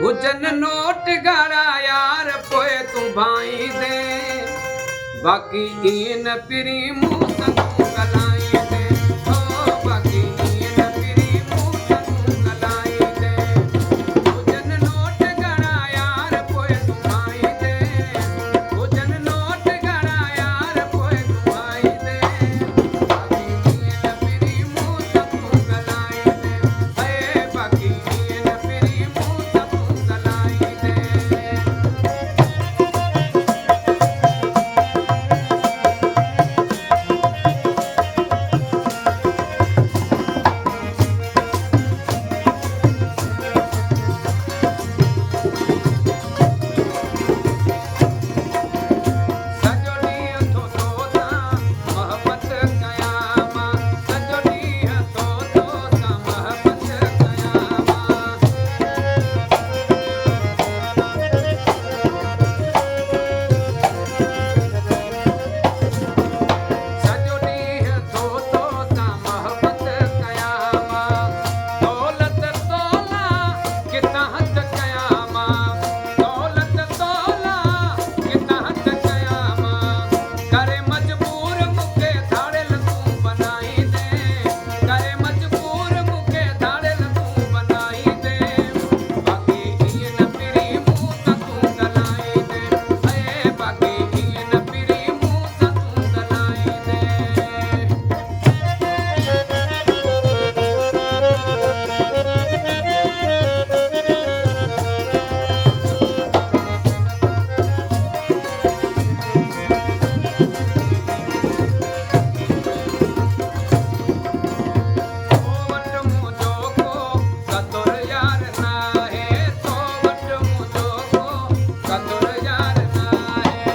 हुजन note घणा यार पोइ तूं भाई दे बाक़ी ईअं न पिरी मूं सां तूं ॻाल्हाई दे ओ बाक़ी ईअं न पिरी मूं सां तूं ॻाल्हाई दे हुजन नोट घणा यार पोइ तूं भाई दे हुजन नोट घणा यार पोइ तूं भाई दे बाक़ी ईअं न पिरी मूं सां तूं ॻाल्हाई दे ऐं बाक़ी ईअं न पिरी मूं सां तूं ॻाल्हाई दे सॼो ॾींहुं थो तोसां मोहबत कयां मां सॼो ॾींहुं थो तोसां मोहबत कयां मां सॼो ॾींहुं थो तोसां मोहबत कयां मां दौलत तोला किथां हथ कयां मां दौलत तोला किथां हथ कयां मां करे मजबूर मूंखे धाड़ियल तूं बनाई दे करे मजबूर मूंखे धाड़ियल तूं बनाई दे बाक़ी ईअं न पिरी मूं सां तूं ॻाल्हाई दे ऐं बाक़ी ईअं न पिरी मूं सां तूं ॻाल्हाई दे तो वटि मुंहिंजो को कतुर यार नाहे तो वटि मुंहिंजो को कतुर यार नाहे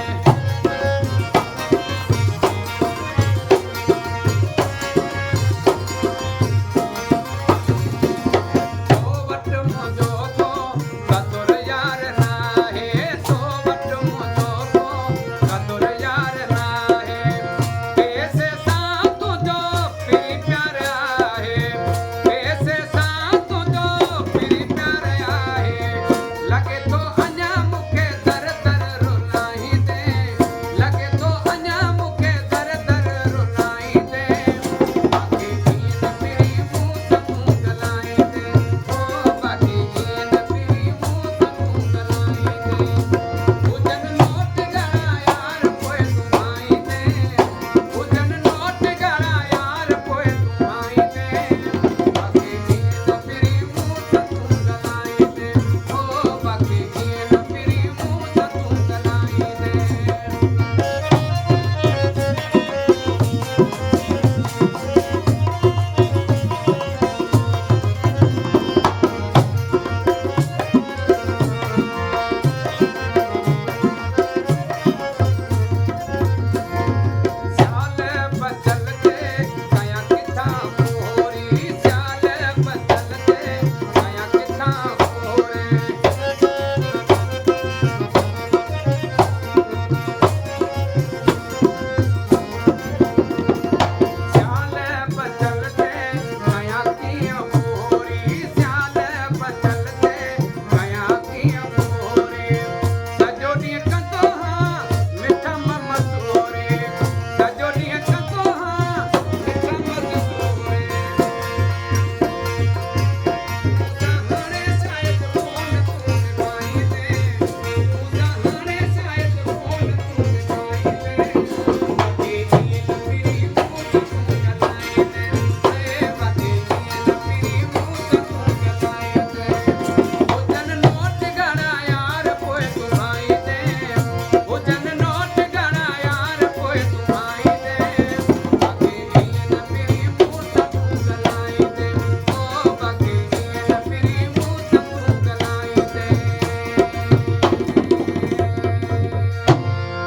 तो वटि मुंहिंजो